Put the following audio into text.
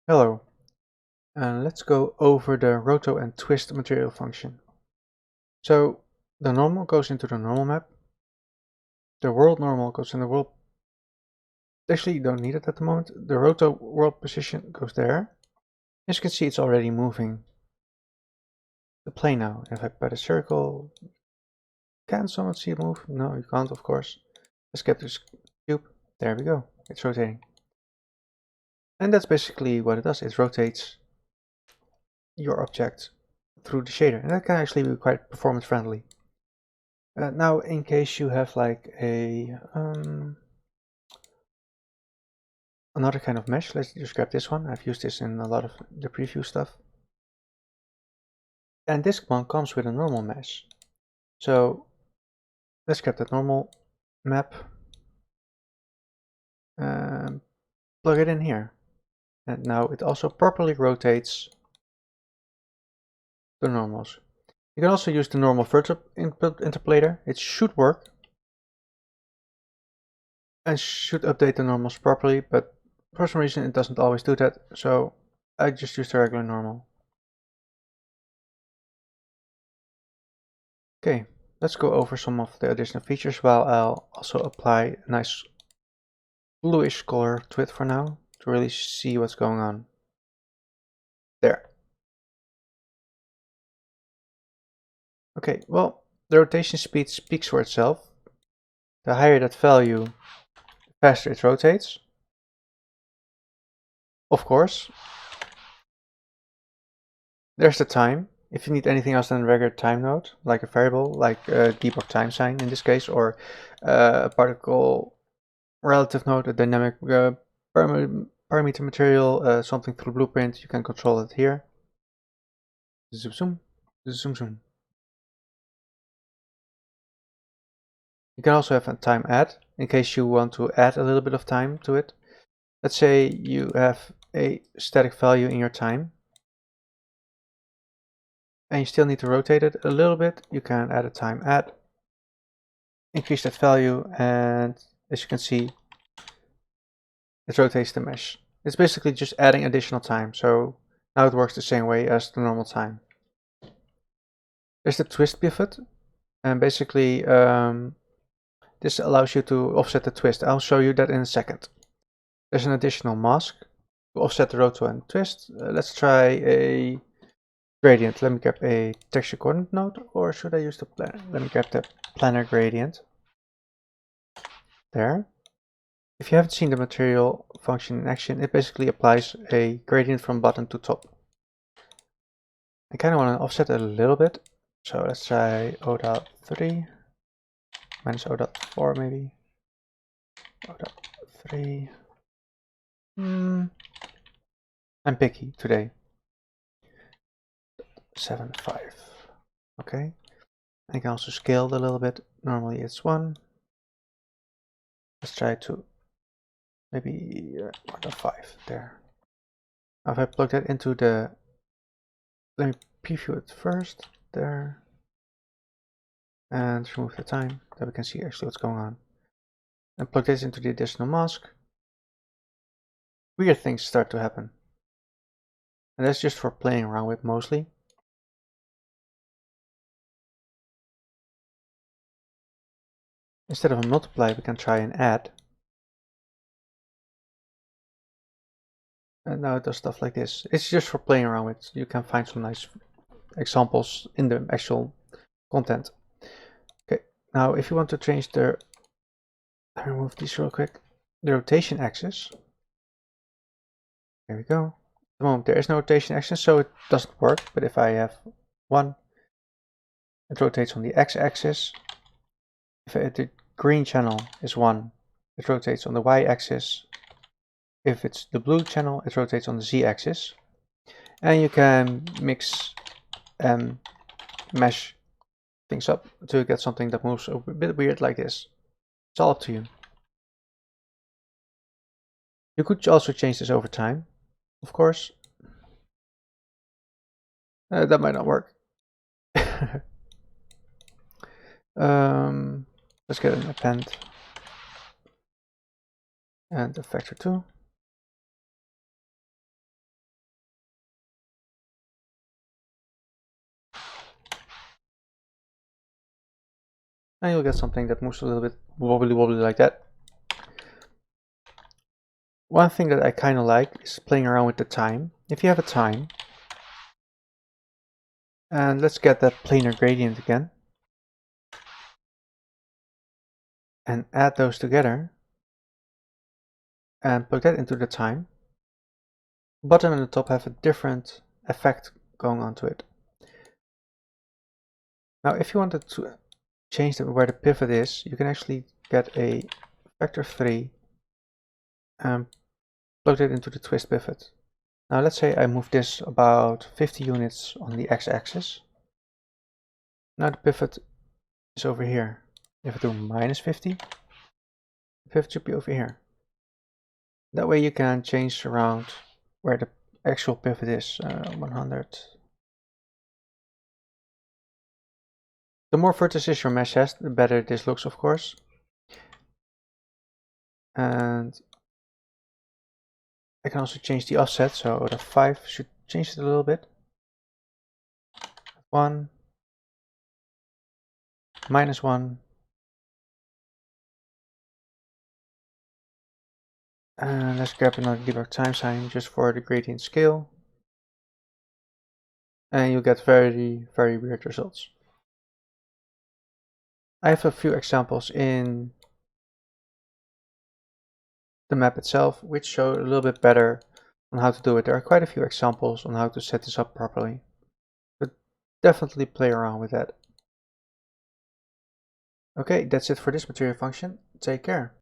Hello, and let's go over the roto and twist material function. So the normal goes into the normal map. The world normal goes in the world. Actually, you don't need it at the moment. The roto world position goes there. As you can see, it's already moving the plane now. If I put a circle, can someone see it move? No, you can't, of course. Let's get this cube. There we go. It's rotating. And that's basically what it does. It rotates your object through the shader. And that can actually be quite performance friendly. Now, in case you have like another kind of mesh, let's just grab this one. I've used this in a lot of the preview stuff. And this one comes with a normal mesh. So let's grab that normal map and plug it in here. And now it also properly rotates the normals. You can also use the normal vertex interpolator. It should work and should update the normals properly, but for some reason it doesn't always do that. So I just use the regular normal. Okay, let's go over some of the additional features while I'll also apply a nice bluish color to it for now to really see what's going on. There. Okay, well, the rotation speed speaks for itself. The higher that value, the faster it rotates. Of course. There's the time. If you need anything else than a regular time node, like a variable, like a debug time sign in this case, or a particle relative node, a dynamic parameter material, something through blueprint, you can control it here. Zoom, zoom, zoom, zoom. You can also have a time add in case you want to add a little bit of time to it. Let's say you have a static value in your time and you still need to rotate it a little bit. You can add a time add, increase that value, and as you can see, it rotates the mesh. It's basically just adding additional time, so now it works the same way as the normal time. There's the twist pivot, and basically this allows you to offset the twist. I'll show you that in a second. There's an additional mask to offset the roto and twist. Let's try a gradient. Let me grab a texture coordinate node, or should I use the planar? Let me grab the planar gradient. There. If you haven't seen the material function in action, it basically applies a gradient from bottom to top. I kind of want to offset it a little bit, so let's try 0.3 minus 0.4 maybe. 0.3. I'm picky today. 7.5. Okay. I can also scale it a little bit. Normally it's 1. Let's try to maybe 1.5 there. Now if I plug that into the, let me preview it first there, and remove the time that we can see actually what's going on. And plug this into the additional mask. Weird things start to happen. And that's just for playing around with mostly. Instead of a multiply, we can try an add. And now it does stuff like this. It's just for playing around with. You can find some nice examples in the actual content. Okay, now if you want to change the, let me remove these real quick, the rotation axis. There we go. At the moment there is no rotation axis, so it doesn't work. But if I have 1, it rotates on the x-axis. If the green channel is 1, it rotates on the y-axis. If it's the blue channel, it rotates on the z-axis. And you can mix and mesh things up to get something that moves a bit weird like this. It's all up to you. You could also change this over time, of course. That might not work. Let's get an append and a factor 2. and you'll get something that moves a little bit wobbly like that. One thing that I kind of like is playing around with the time. If you have a time, and let's get that planar gradient again, and add those together, and plug that into the time. Bottom and the top have a different effect going on to it. Now if you wanted to change where the pivot is, you can actually get a factor 3 and plug it into the twist pivot. Now let's say I move this about 50 units on the x-axis. Now the pivot is over here. If I do minus 50, the pivot should be over here. That way you can change around where the actual pivot is, 100. The more vertices your mesh has, the better this looks, of course. And I can also change the offset, so the 5 should change it a little bit. 1, minus 1, and let's grab another debug time sign just for the gradient scale. And you'll get very, very weird results. I have a few examples in the map itself which show a little bit better on how to do it. There are quite a few examples on how to set this up properly, but definitely play around with that. Okay, that's it for this material function. Take care.